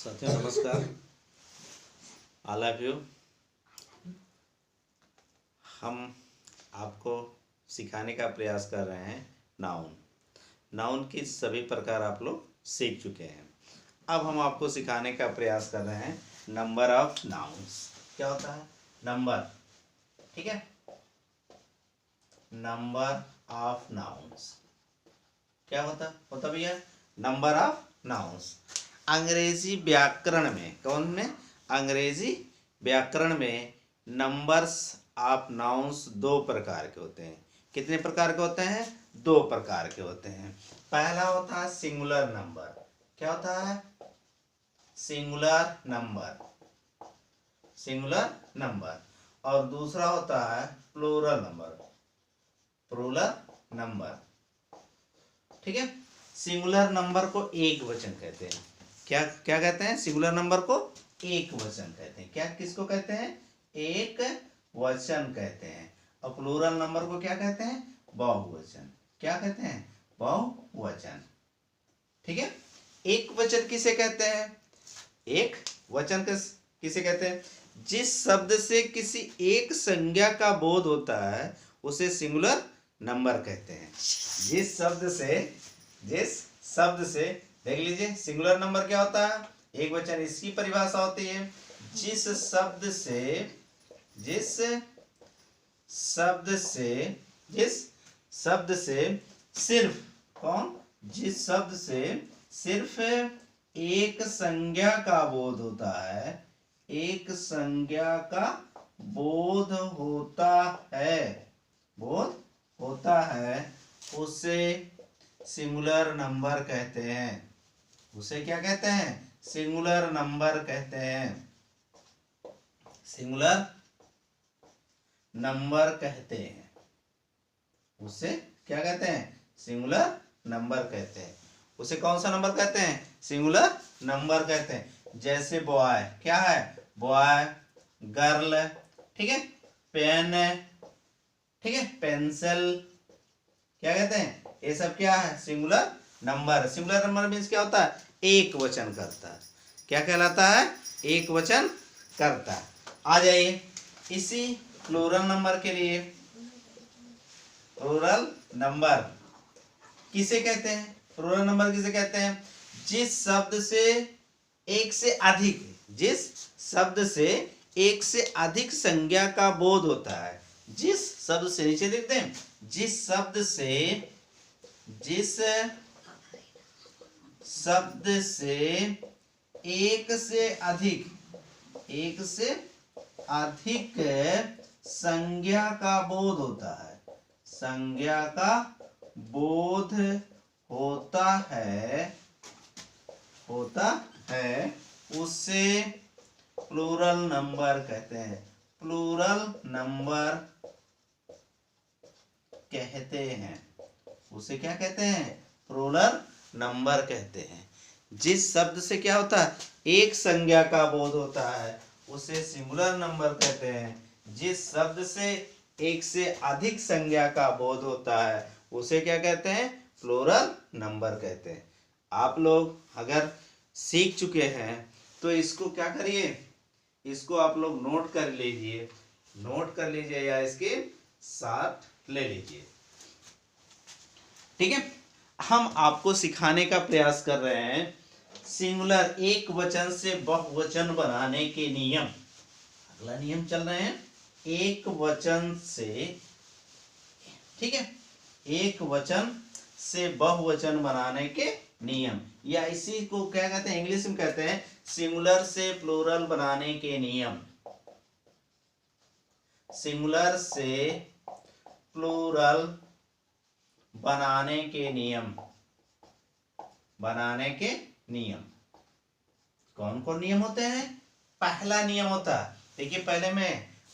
साथियों नमस्कार। All of you. हम आपको सिखाने का प्रयास कर रहे हैं नाउन की सभी प्रकार आप लोग सीख चुके हैं। अब हम आपको सिखाने का प्रयास कर रहे हैं नंबर ऑफ नाउन्स। क्या होता है नंबर? ठीक है, नंबर ऑफ नाउन्स क्या होता भैया? Number of nouns. अंग्रेजी व्याकरण में अंग्रेजी व्याकरण में नंबर्स ऑफ नाउन्स दो प्रकार के होते हैं। कितने प्रकार के होते हैं? दो प्रकार के होते हैं। पहला होता है सिंगुलर नंबर। क्या होता है? Singular number. और दूसरा होता है प्लूरल नंबर। ठीक है, सिंगुलर नंबर को एक वचन कहते हैं। क्या कहते हैं? सिंगुलर नंबर को एक वचन कहते हैं। क्या किसको कहते हैं? एक वचन कहते हैं। और प्लूरल नंबर को क्या कहते हैं? बहुवचन। क्या कहते हैं? बहुवचन। ठीक है, एक वचन किसे कहते हैं? एक वचन किसे कहते हैं? जिस शब्द से किसी एक संज्ञा का बोध होता है उसे सिंगुलर नंबर कहते हैं। जिस शब्द से देख लीजिए, सिंगुलर नंबर क्या होता है? एक वचन। इसकी परिभाषा होती है जिस शब्द से सिर्फ एक संज्ञा का बोध होता है। एक संज्ञा का बोध होता है उसे सिंगुलर नंबर कहते हैं। उसे क्या कहते हैं? सिंगुलर नंबर कहते हैं। सिंगुलर नंबर कहते हैं। उसे क्या कहते हैं? सिंगुलर नंबर कहते हैं। उसे कौन सा नंबर कहते हैं? सिंगुलर नंबर कहते हैं। जैसे बॉय, क्या है? बॉय, गर्ल, ठीक है, पेन, ठीक है, पेंसिल, क्या कहते हैं? ये सब क्या है? Singular number. Singular number means क्या होता है? एक वचन करता है। क्या कहलाता है? एक वचन करता है। आ जाइए इसी प्लूरल नंबर के लिए। प्लूरल नंबर किसे कहते हैं? प्लूरल नंबर किसे कहते हैं? जिस शब्द से एक से अधिक संज्ञा का बोध होता है। जिस शब्द से, नीचे देखते हैं, जिस शब्द से एक से अधिक संज्ञा का बोध होता है। संज्ञा का बोध होता है उसे प्लूरल नंबर कहते हैं। प्लूरल नंबर कहते हैं। उसे क्या कहते हैं? प्लूरल नंबर कहते हैं। जिस शब्द से क्या होता है? एक संज्ञा का बोध होता है उसे सिंगुलर नंबर कहते हैं। जिस शब्द से एक से अधिक संज्ञा का बोध होता है उसे क्या कहते हैं? प्लूरल नंबर कहते हैं। आप लोग अगर सीख चुके हैं तो इसको क्या करिए, इसको आप लोग नोट कर लीजिए या इसके साथ ले लीजिए। ठीक है, हम आपको सिखाने का प्रयास कर रहे हैं सिंगुलर एक वचन से बहुवचन बनाने के नियम। अगला नियम चल रहे हैं एक वचन से, ठीक है, एक वचन से बहुवचन बनाने के नियम, या इसी को क्या कहते हैं? इंग्लिश में कहते हैं सिंगुलर से प्लूरल बनाने के नियम। सिंगुलर से प्लूरल बनाने के नियम कौन कौन नियम होते हैं? पहला नियम होता है, देखिए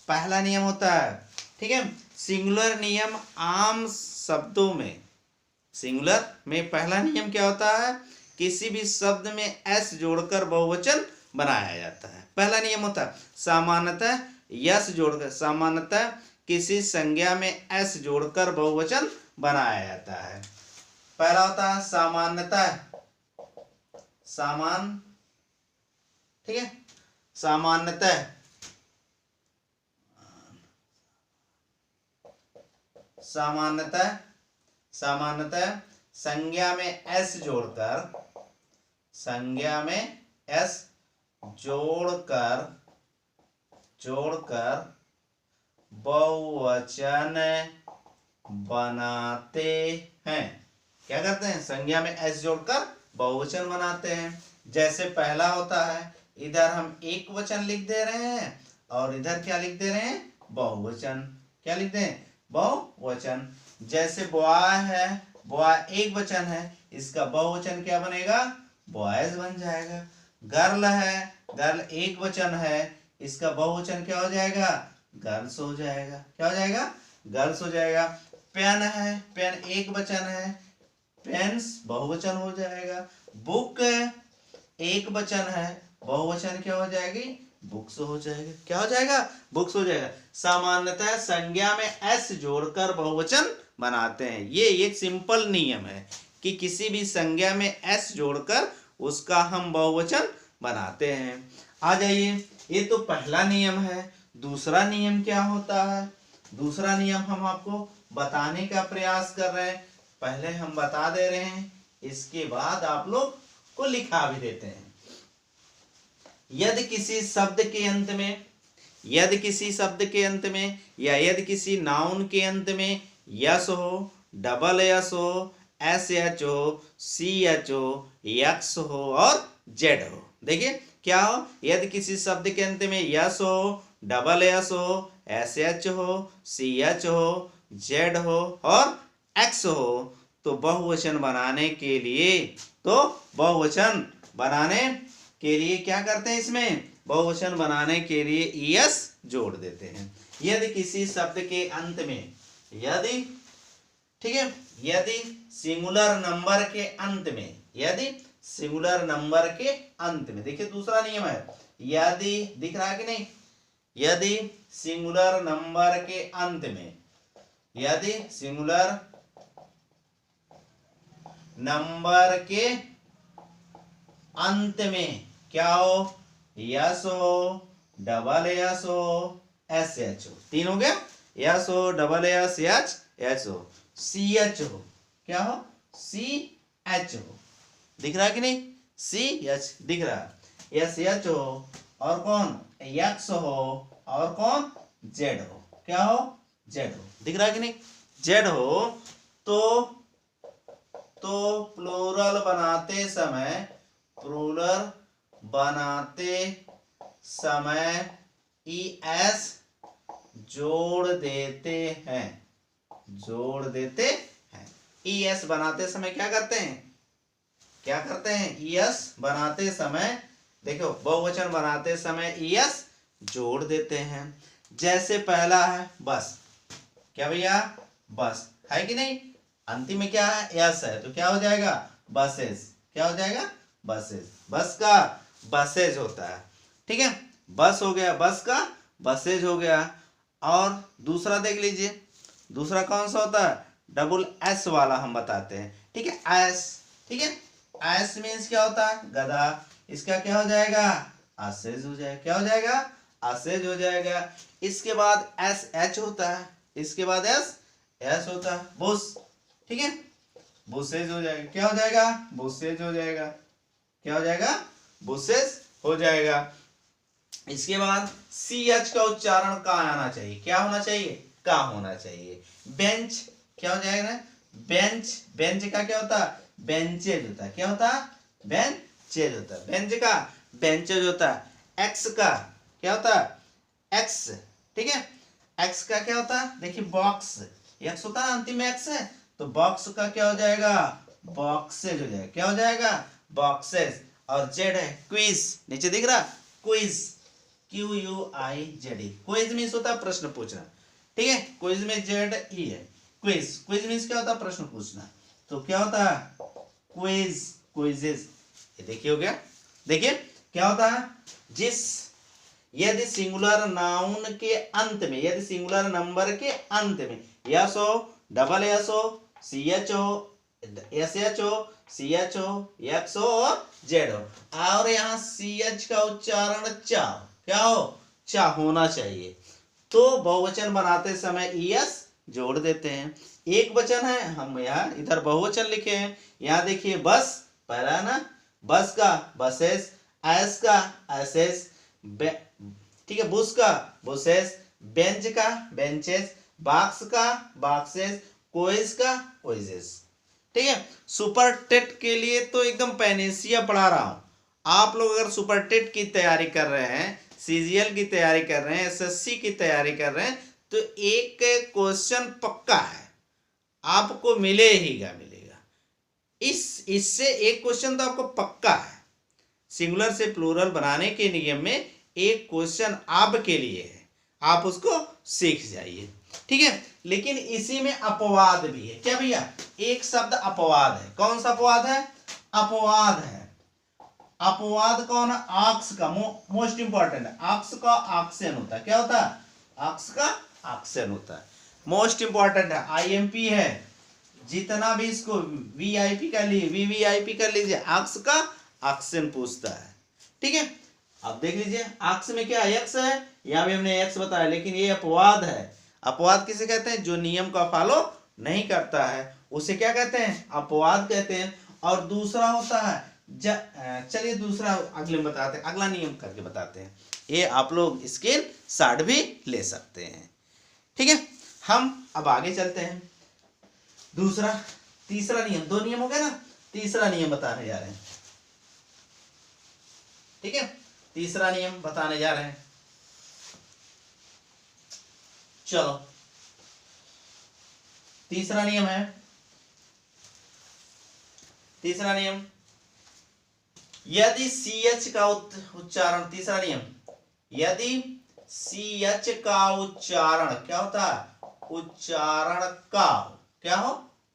पहला नियम होता है, ठीक है, सिंगुलर नियम आम शब्दों में। सिंगुलर में पहला नियम क्या होता है? किसी भी शब्द में एस जोड़कर बहुवचन बनाया जाता है। पहला नियम होता है सामान्यतः किसी संज्ञा में एस जोड़कर बहुवचन बनाया जाता है। पहला होता है सामान्यतः ठीक है। सामान्यतः सामान्यतः सामान्यतः संज्ञा में s जोड़कर, संज्ञा में s जोड़कर बहुवचन बनाते हैं। क्या करते हैं? संज्ञा में s जोड़कर बहुवचन बनाते हैं। जैसे पहला होता है, इधर हम एक वचन लिख दे रहे हैं और इधर क्या लिख दे रहे हैं? बहुवचन। क्या लिख दें? बहुवचन। जैसे बॉय है, बॉय एक वचन है, इसका बहुवचन क्या बनेगा? बॉयज बन जाएगा। गर्ल है, गर्ल एक वचन है, इसका बहुवचन क्या हो जाएगा? गर्ल्स हो जाएगा। क्या हो जाएगा? गर्ल्स हो जाएगा। पेन है, पेन एक वचन है, पेन्स बहुवचन हो जाएगा। बुक एक वचन है, बहुवचन क्या हो जाएगी? बुक्स हो जाएगा। क्या हो जाएगा? बुक्स हो जाएगा। सामान्यतः संज्ञा में s जोड़कर बहुवचन बनाते हैं। ये एक सिंपल नियम है कि किसी भी संज्ञा में s जोड़कर उसका हम बहुवचन बनाते हैं। आ जाइए, ये तो पहला नियम है। दूसरा नियम क्या होता है? दूसरा नियम हम आपको बताने का प्रयास कर रहे हैं। पहले हम बता दे रहे हैं, इसके बाद आप लोग को लिखा भी देते हैं। यदि किसी शब्द के अंत में, यदि किसी शब्द के अंत में या यदि किसी नाउन के अंत में यस हो, डबल यस हो, एस एच हो, सी एच हो, एक्स हो और जेड हो। देखिए क्या हो? यदि किसी शब्द के अंत में यस हो, डबल एस हो, एस एच हो, सी एच हो, जेड हो और एक्स हो, तो बहुवचन बनाने के लिए, तो बहुवचन बनाने के लिए क्या करते हैं? इसमें बहुवचन बनाने के लिए एस जोड़ देते हैं। यदि किसी शब्द के अंत में, यदि, ठीक है, यदि सिंगुलर नंबर के अंत में, यदि सिंगुलर नंबर के अंत में, देखिए दूसरा नियम है, यदि, दिख रहा है कि नहीं? यदि सिंगुलर नंबर के अंत में, यदि सिंगुलर नंबर के अंत में क्या हो? यस हो, डबल यस हो, एस एच हो। तीन हो गया। यस हो, डबल एस एच एच हो, सी एच हो। क्या हो? सी एच हो। दिख रहा है कि नहीं? सी एच दिख रहा है। एस एच हो और कौन? एक्स हो और कौन? जेड हो। क्या हो? जेड हो। दिख रहा है कि नहीं? जेड हो तो प्लूरल बनाते समय, प्लूरल बनाते समय ES जोड़ देते हैं, जोड़ देते हैं। ES बनाते समय क्या करते हैं? क्या करते हैं? ES बनाते समय, देखो बहुवचन बनाते समय ES जोड़ देते हैं। जैसे पहला है बस। क्या भैया? बस है कि नहीं? अंतिम में क्या है? यस है, तो क्या हो जाएगा? बसेस। क्या हो जाएगा? बसेस। बस का बसेज होता है। ठीक है, बस हो गया, बस का बसेज हो गया। और दूसरा देख लीजिए, दूसरा कौन सा होता है? डबल एस वाला हम बताते हैं। ठीक है, एस। ठीक है, एस मीन्स क्या होता है? गधा। इसका क्या हो जाएगा? असेज हो जाएगा। क्या हो जाएगा? असेज हो जाएगा। इसके बाद एस एच होता है, इसके बाद एस एस होता है, बुश। ठीक है, बुशेज हो जाएगा। क्या हो जाएगा? बुशेज हो जाएगा। क्या हो जाएगा? बुशेज हो जाएगा। इसके बाद सी एच का उच्चारण कहाँ आना चाहिए? क्या होना चाहिए? का होना चाहिए। बेंच। क्या हो जाएगा? बेंच। बेंच का क्या होता है? बेंचेज होता है। क्या होता है? बेंचेज होता है। बेंच का बेंचेज होता है। एक्स का क्या होता है? एक्स। ठीक है, एक्स का क्या होता है? देखिए बॉक्स, एक्स होता है, अंतिम में एक्स है, तो बॉक्स का क्या हो जाएगा? बॉक्सेज हो जाएगा। क्या हो जाएगा? बॉक्सेज। और जेड है क्विज, नीचे दिख रहा? Quiz, QUIZ। क्विज मीन्स होता है प्रश्न पूछना। ठीक है, क्विज में जेड ई है। क्विज, क्विज मीन्स क्या होता है? प्रश्न पूछना। तो क्या होता है? Quiz, quizzes. ये देखिए हो गया। देखिए क्या होता है? जिस, यदि सिंगुलर नाउन के अंत में, यदि सिंगुलर नंबर के अंत में यस हो, डबल एस हो, सी एच हो, SHO, CHO, XO और ZO। और यहाँ CH का उच्चारण चा, क्या हो, चा होना चाहिए। तो बहुवचन बनाते समय ES जोड़ देते हैं। एक वचन है, हम यहाँ इधर बहुवचन लिखे हैं। यहाँ देखिए बस, पहला ना, बस का बसेस, एस का एसेस, ठीक है, बुस का बुसेस, बेंच का बेंचेस, बॉक्स का बॉक्सेस, कोइज का कोइजेस। ठीक है, सुपर टेट के लिए तो एकदम पैनेसिया पढ़ा रहा हूं। आप लोग अगर सुपर टेट की तैयारी कर रहे हैं, CGL की तैयारी कर रहे हैं, SSC की तैयारी कर रहे हैं, तो एक क्वेश्चन पक्का है, आपको मिलेगा। इससे एक क्वेश्चन तो आपको पक्का है। सिंगुलर से प्लूरल बनाने के नियम में एक क्वेश्चन आपके लिए है, आप उसको सीख जाइए। ठीक है, लेकिन इसी में अपवाद भी है। क्या भैया, एक शब्द अपवाद है। कौन सा अपवाद है? अपवाद है। अपवाद कौन है? आक्स का, मोस्ट इंपॉर्टेंट है। आक्स का आक्सेन होता है। क्या होता है? आक्स का आक्सेन होता है, मोस्ट इंपॉर्टेंट है। IMP है, जितना भी इसको VIP कर लीजिए, VVIP कर लीजिए, आक्स का आक्सेन पूछता है। ठीक है, अब देख लीजिए आक्स में क्या एक्स है, यहाँ भी हमने एक्स बताया, लेकिन ये अपवाद है। अपवाद किसे कहते हैं? जो नियम का फॉलो नहीं करता है उसे क्या कहते हैं? अपवाद कहते हैं। और दूसरा होता है चलिए दूसरा अगले में बताते हैं, अगला नियम करके बताते हैं। ये आप लोग स्क्रीन शॉट भी ले सकते हैं। ठीक है, हम अब आगे चलते हैं। दूसरा, तीसरा नियम, दो नियम हो गए ना, तीसरा नियम बताने जा रहे हैं। ठीक है, तीसरा नियम बताने जा रहे हैं। चलो, तीसरा नियम है, तीसरा नियम, यदि CH का उच्चारण, तीसरा नियम, यदि CH का उच्चारण क्या होता है? उच्चारण का, क्या हो?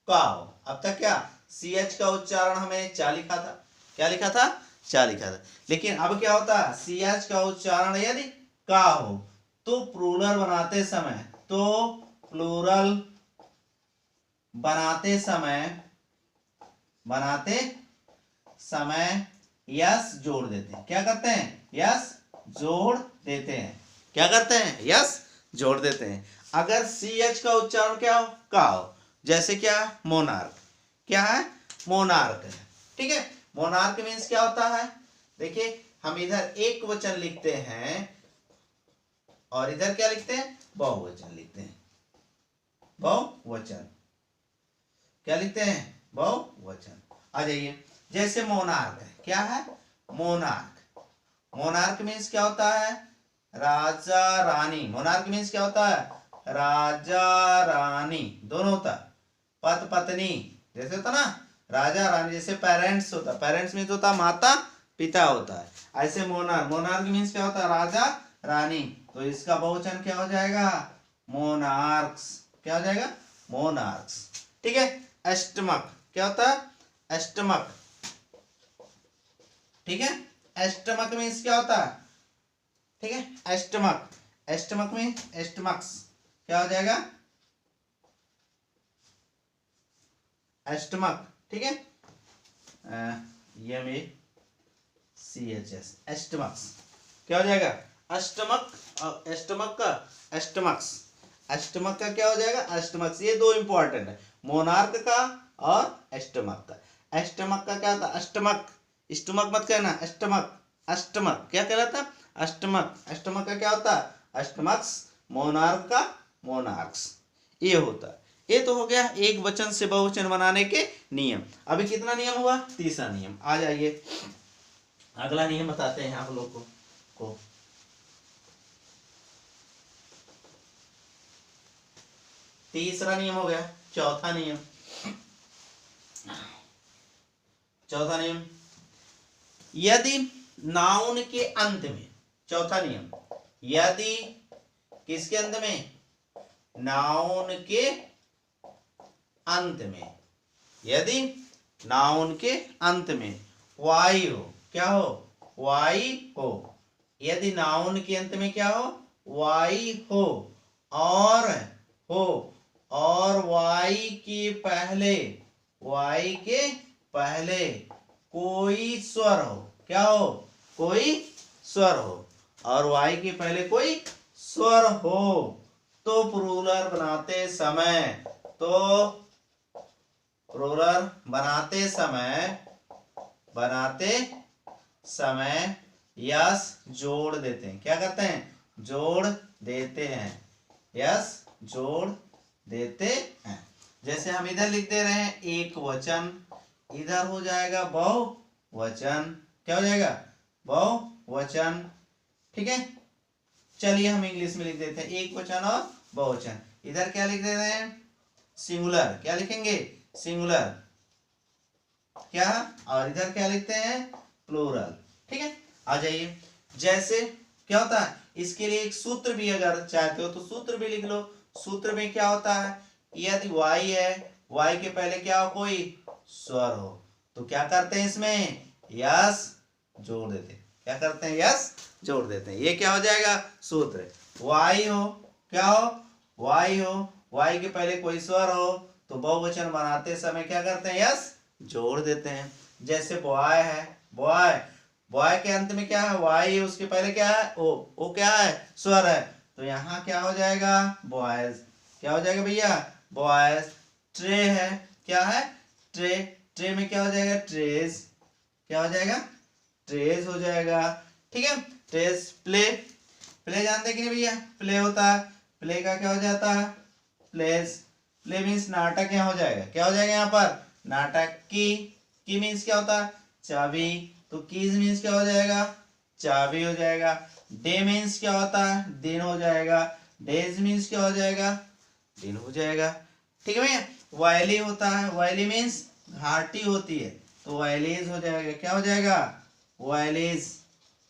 का हो। अब तक क्या CH का उच्चारण हमें चा लिखा था, क्या लिखा था? चा लिखा था। लेकिन अब क्या होता है? CH का उच्चारण यदि का हो तो प्लूरल बनाते समय, तो प्लूरल बनाते समय यस जोड़ देते हैं। क्या करते हैं? यस जोड़ देते हैं। क्या करते हैं? यस जोड़ देते हैं। अगर CH का उच्चारण क्या हो? का हो। जैसे क्या? मोनार्क। क्या है? मोनार्क है। ठीक है, मोनार्क मीन्स क्या होता है? देखिए, हम इधर एक वचन लिखते हैं और इधर क्या लिखते हैं? बहुवचन लिखते हैं। बहुवचन क्या लिखते हैं? बहुवचन। आ जाइए, जैसे मोनार्क है। क्या है? मोनार्क। मोनार्क मीन्स क्या होता है? राजा रानी। मोनार्क मीन्स क्या होता है? राजा रानी दोनों होता है। पत पत्नी जैसे होता ना, राजा रानी, जैसे पेरेंट्स होता, पेरेंट्स मीन्स होता माता पिता होता है। ऐसे मोनार्क, मोनार्क मीन्स क्या होता है? राजा रानी। तो इसका बहुवचन क्या हो जाएगा? मोनार्क्स। क्या हो जाएगा? मोनार्क्स। ठीक है, अष्टमक क्या होता है? अष्टमक। ठीक है, अष्टमक मीन्स क्या होता है? ठीक है, अष्टमक, अष्टमक में अष्टमक्स क्या हो जाएगा? अष्टमक। ठीक है, MACHS, अष्टमक्स क्या हो जाएगा? अष्टमक। और अष्टमक का अष्टमक्स, अष्टमक का क्या हो जाएगा? अष्टमक्स। ये दो इंपॉर्टेंट है, मोनार्क का और अष्टमक का। अष्टमक का क्या होता है? अष्टमक, स्टमक मत कहना, अष्टमक। अष्टमक क्या कहलाता है? अष्टमक। अष्टमक का क्या होता है? अष्टमक्स। मोनार्क का मोनार्क्स। ये होता है। ये तो हो गया एक वचन से बहुवचन बनाने के नियम। अभी कितना नियम हुआ? तीसरा नियम। आ जाइए, अगला नियम बताते हैं आप लोग को। तीसरा नियम हो गया। चौथा नियम, चौथा नियम, यदि नाउन के अंत में, चौथा नियम, यदि किसके अंत में? नाउन के अंत में, यदि नाउन के अंत में वाई हो। क्या हो? वाई हो। यदि नाउन के अंत में क्या हो? वाई हो। और वाई के पहले वाई के पहले कोई स्वर हो, क्या हो, कोई स्वर हो, और वाई के पहले कोई स्वर हो तो प्लूरल बनाते समय, तो प्लूरल बनाते समय यस जोड़ देते हैं। क्या करते हैं, जोड़ देते हैं, यस जोड़ देते हैं। जैसे हम इधर लिख दे रहे हैं एक वचन, इधर हो जाएगा बहुवचन, क्या हो जाएगा, बहुवचन। ठीक है, चलिए हम इंग्लिश में लिख देते हैं एक वचन और बहुवचन। इधर क्या लिख दे रहे हैं, सिंगुलर, क्या लिखेंगे, सिंगुलर, क्या, और इधर क्या लिखते हैं, प्लूरल। ठीक है, आ जाइए। जैसे क्या होता है, इसके लिए एक सूत्र भी अगर चाहते हो तो सूत्र भी लिख लो। सूत्र में क्या होता है, यदि वाई है, वाई के पहले क्या हो, कोई स्वर हो, तो क्या करते हैं, इसमें यस जोड़ देते हैं। क्या करते हैं, यस जोड़ देते हैं। ये क्या हो जाएगा, सूत्र। वाई हो, क्या हो, वाई हो, वाई के पहले कोई स्वर हो तो बहुवचन बनाते समय क्या करते हैं, यस जोड़ देते हैं। जैसे बॉय है, बॉय, बॉय के अंत में क्या है, वाई है, उसके पहले क्या है, ओ क्या है, स्वर है, तो यहाँ क्या हो जाएगा, बॉयज। क्या हो जाएगा भैया, बॉयज। ट्रे है, क्या है, ट्रे, ट्रे में क्या हो जाएगा, ट्रेस, क्या हो जाएगा, ट्रेस हो जाएगा। ठीक है, ट्रेस। प्ले, प्ले जानते हैं कि नहीं भैया, प्ले होता है, प्ले का क्या हो जाता है, प्लेस। प्ले मीन्स नाटक, यहाँ हो जाएगा, क्या हो जाएगा यहाँ पर, नाटक। की मीन्स क्या होता है, चाबी, तो कीज मीन्स क्या हो जाएगा, चाबी हो जाएगा। डे मीन्स क्या होता है, दिन हो जाएगा। डेज मीन्स क्या हो जाएगा, दिन हो जाएगा। ठीक है भैया। वायली होता है, वायली मीन्स घाटी होती है, तो वायलीज हो जाएगा, क्या हो जाएगा, वायलीज,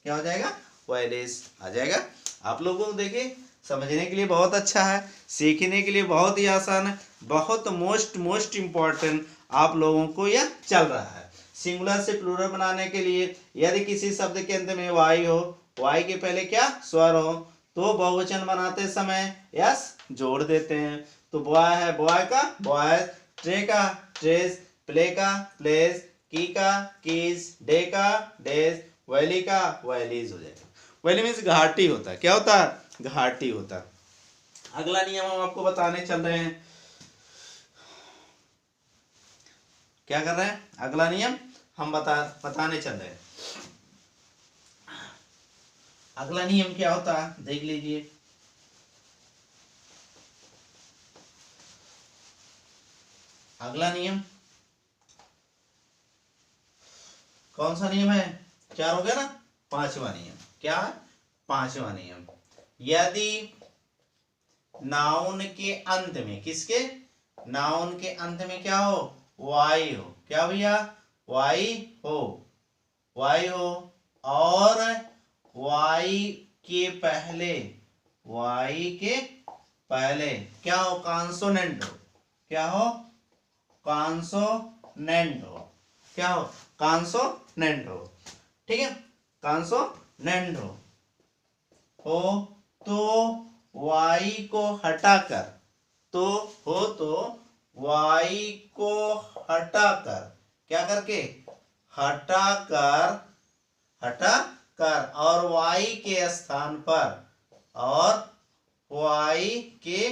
क्या हो जाएगा, वायलीज आ जाएगा। आप लोगों को देखिए समझने के लिए बहुत अच्छा है, सीखने के लिए बहुत ही आसान है, बहुत मोस्ट इम्पॉर्टेंट आप लोगों को यह चल रहा है। सिंगुलर से प्लूरल बनाने के लिए यदि किसी शब्द के अंत में वाई हो, वाई के पहले क्या स्वर हो, तो बहुवचन बनाते समय यस जोड़ देते हैं। तो बॉय है, बॉय का बॉयज, ट्रे का ट्रेस, प्ले का प्लेस, की का कीज, डे का डेज, वैली का वैलीज हो जाएगा। वैली मीन्स घाटी होता है, क्या होता है, घाटी होता है। अगला नियम हम आपको बताने चल रहे हैं, क्या कर रहे हैं, अगला नियम हम बताने चल रहे हैं। अगला नियम क्या होता है, देख लीजिए। अगला नियम कौन सा नियम है, 4 हो गया ना, 5वां नियम। क्या है, 5वां नियम। यदि नाउन के अंत में, किसके, नाउन के अंत में क्या हो, वाई हो, क्या भैया, वाई हो, वाई हो, और वाई के पहले, वाई के पहले क्या हो, कॉन्सोनेंट हो, क्या हो, कॉन्सोनेंट हो, क्या हो, कॉन्सोनेंट हो। ठीक है, कॉन्सोनेंट हो तो वाई को हटाकर, तो हो तो वाई को हटाकर, क्या करके, हटाकर, हटाकर, और वाई के स्थान पर, और वाई के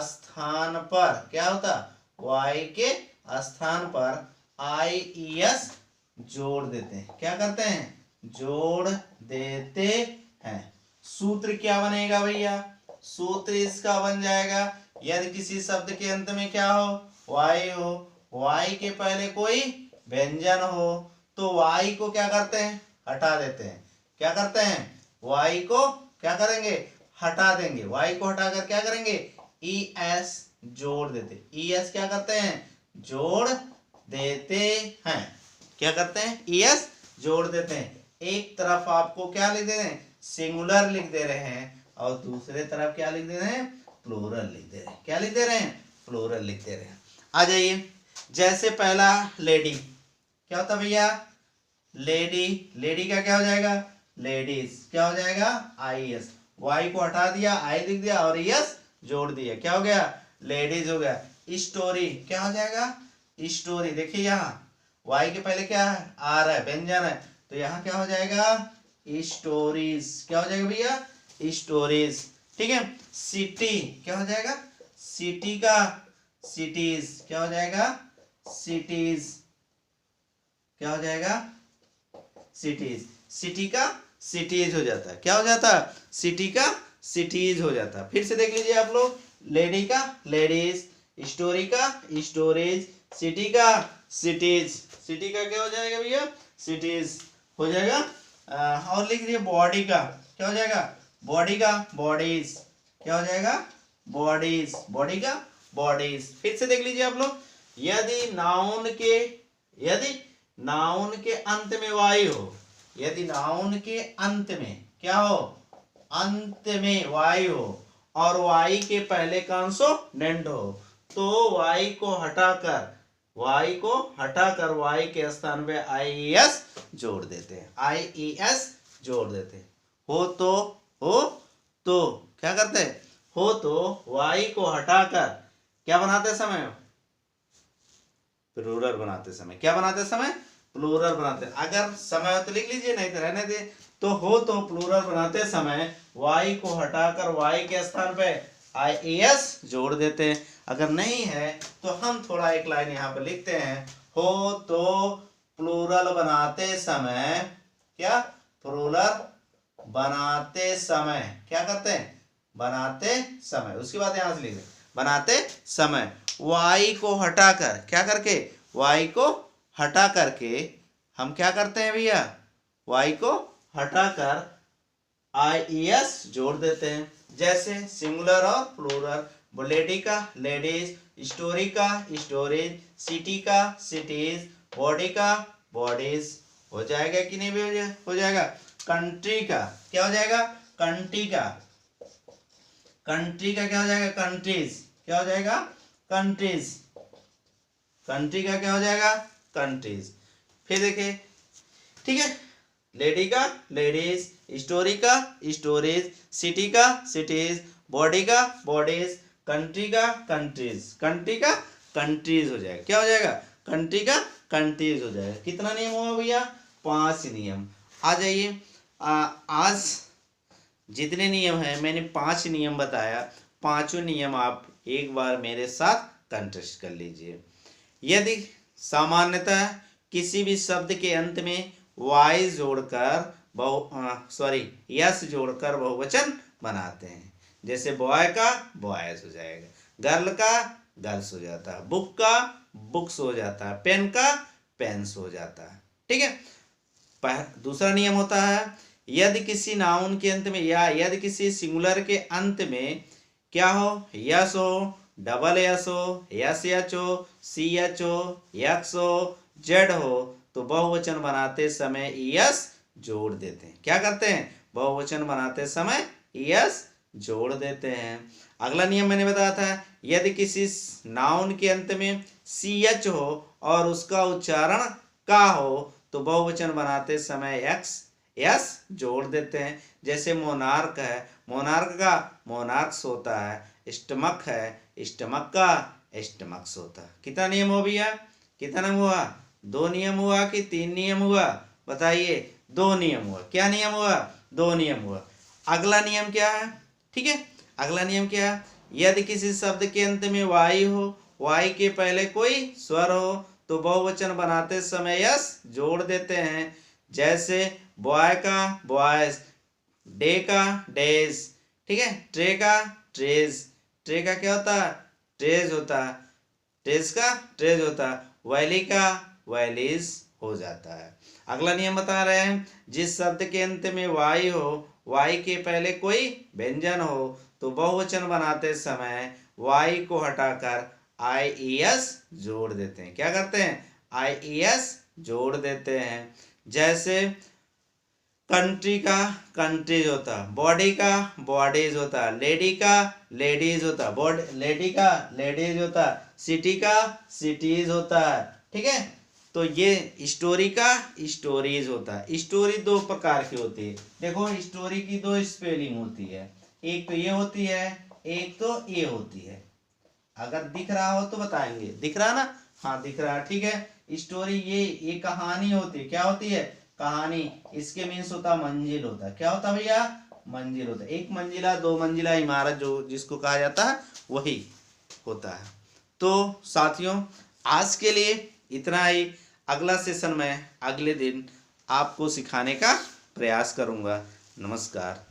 स्थान पर क्या होता, वाई के स्थान पर IES जोड़ देते हैं। क्या करते हैं, जोड़ देते हैं। सूत्र क्या बनेगा भैया, सूत्र इसका बन जाएगा, यदि किसी शब्द के अंत में क्या हो, वाई हो, वाई के पहले कोई व्यंजन हो, तो वाई को क्या करते हैं, हटा देते हैं। क्या करते हैं, वाई को क्या करेंगे, हटा देंगे। वाई को हटाकर क्या करेंगे, ES जोड़ देते। ES क्या करते हैं, जोड़ देते हैं। क्या करते हैं, ES जोड़ देते हैं। एक तरफ आपको क्या लिख दे रहे हैं, सिंगुलर लिख दे रहे हैं, और दूसरे तरफ क्या लिख दे रहे हैं, प्लूरल लिख दे रहे हैं। क्या लिख दे रहे हैं, प्लूरल लिख दे रहे हैं। आ जाइए, जैसे पहला लेडी, क्या होता भैया, लेडी, लेडी का क्या हो जाएगा, लेडीज, क्या हो जाएगा, IES। वाई को हटा दिया, आई लिख दिया, और ES जोड़ दिया, क्या हो गया, लेडीज हो गया। स्टोरी क्या हो जाएगा, स्टोरी। देखिए यहाँ वाई के पहले क्या है, आर है, व्यंजन है, तो यहाँ क्या हो जाएगा, स्टोरीज। क्या हो जाएगा भैया, स्टोरीज। ठीक है। सिटी क्या हो जाएगा, सिटी का सिटीज। क्या हो जाएगा, सिटीज। क्या हो जाएगा, सिटीज। सिटी का सिटीज हो जाता है। क्या हो जाता है, सिटी का सिटीज हो जाता है। फिर से देख लीजिए आप लोग, लेडी का लेडीज, स्टोरी का स्टोरीज, सिटी का सिटीज। सिटी का क्या हो जाएगा भैया, सिटीज हो जाएगा। और लिख लीजिए बॉडी का, क्या हो जाएगा, बॉडी का बॉडीज। क्या हो जाएगा, बॉडीज। बॉडी का बॉडीज। फिर से देख लीजिए आप लोग, यदि नाउन के अंत में वाई हो, यदि नाउन के अंत में क्या हो, अंत में वाई हो और वाई के पहले कॉन्सोनेंट हो, तो वाई को हटाकर वाई के स्थान पे आईएस जोड़ देते हैं, आईईएस जोड़ देते हैं। हो तो क्या करते हैं, हो तो वाई को हटाकर क्या बनाते समय, प्लूरल बनाते समय। क्या बनाते समय, प्लूरल बनाते। अगर समय हो तो लिख लीजिए, नहीं तो रहने दे। तो हो तो प्लूरल बनाते समय वाई को हटाकर वाई के स्थान पे आईएस जोड़ देते हैं। अगर नहीं है तो हम थोड़ा एक लाइन यहाँ पे लिखते हैं, हो तो प्लूरल बनाते समय, क्या, प्लूरल बनाते समय क्या करते हैं, बनाते समय। उसके बाद यहां से लिख दें, बनाते समय वाई को हटाकर, क्या करके, वाई को हटा करके हम क्या करते हैं भैया, वाई को हटाकर आईएस जोड़ देते हैं। जैसे सिंगुलर और प्लूरल, लेडी का लेडीज, स्टोरी का स्टोरीज, सिटी का सिटीज, बॉडी का बॉडीज। हो जाएगा कि नहीं भैया, हो जाएगा। कंट्री का क्या हो जाएगा, कंट्री का क्या हो जाएगा, कंट्रीज। क्या हो जाएगा, कंट्रीज। कंट्री का क्या हो जाएगा, कंट्रीज। फिर देखिए, ठीक है, लेडी का लेडीज, स्टोरी का स्टोरीज, सिटी का सिटीज, बॉडी का बॉडीज, कंट्री का कंट्रीज, कंट्री का कंट्रीज हो जाएगा। क्या हो जाएगा, कंट्री का कंट्रीज हो जाएगा। कितना नियम हुआ भैया, 5 नियम। आ जाइए, आज जितने नियम है मैंने 5 नियम बताया, 5 नियम आप एक बार मेरे साथ कंटेस्ट कर लीजिए। यदि सामान्यतः किसी भी शब्द के अंत में वाई जोड़कर यस जोड़कर बहुवचन बनाते हैं। जैसे बॉय का बॉयज हो जाएगा, गर्ल का गर्ल्स हो जाता है, बुक का बुक्स हो जाता है, पेन का पेन्स हो जाता है। ठीक है। दूसरा नियम होता है, यदि किसी नाउन के अंत में या यदि किसी सिंगुलर के अंत में क्या हो, यस हो, डबल एस हो, एस एच हो, सी एच हो, एक्स हो, जेड हो, तो बहुवचन बनाते समय यस जोड़ देते हैं। क्या करते हैं, बहुवचन बनाते समय यस जोड़ देते हैं। अगला नियम मैंने बताया था, यदि किसी नाउन के अंत में सी एच हो और उसका उच्चारण का हो, तो बहुवचन बनाते समय एक्स यस जोड़ देते हैं। जैसे मोनार्क है, मोनार्क का मोनार्क्स होता है, स्टमक है, स्टमक का स्टमक्स होता है। कितना नियम हो भैया, कितना नियम हुआ, 2 नियम हुआ कि 3 नियम हुआ, बताइए। 2 नियम हुआ। क्या नियम हुआ, 2 नियम हुआ। अगला नियम क्या है, ठीक है, अगला नियम क्या है, यदि किसी शब्द के अंत में वाई हो, वाई के पहले कोई स्वर हो, तो बहुवचन बनाते समय यस जोड़ देते हैं। जैसे बॉय का बॉयज, डे का डेज, ठीक है, ट्रे का ट्रेज, ट्रे का क्या होता है, ट्रेज होता है, ट्रेज का ट्रेज होता है, वैली का वैलीज हो जाता है। अगला नियम बता रहे हैं, जिस शब्द के अंत में वाई हो, वाई के पहले कोई व्यंजन हो, तो बहुवचन बनाते समय वाई को हटाकर आईईएस जोड़ देते हैं। क्या करते हैं, आईईएस जोड़ देते हैं। जैसे कंट्री का कंट्रीज होता, बॉडी का बॉडीज होता, लेडी का लेडीज होता, लेडी का लेडीज होता, सिटी का सिटीज होता है। ठीक है, तो ये स्टोरी का स्टोरीज होता है। स्टोरी 2 प्रकार की होती है। देखो, स्टोरी की 2 स्पेलिंग होती है, एक तो ये होती है, एक तो ये होती है। अगर दिख रहा हो तो बताएंगे, दिख रहा ना, हाँ दिख रहा है, ठीक है। स्टोरी ये कहानी होती है, क्या होती है, कहानी। इसके मीन्स होता मंजिल होता है, क्या होता है भैया, मंजिल होता है। एक मंजिला दो मंजिला इमारत जो जिसको कहा जाता है वही होता है। तो साथियों आज के लिए इतना ही। अगला सेशन में अगले दिन आपको सिखाने का प्रयास करूंगा। नमस्कार।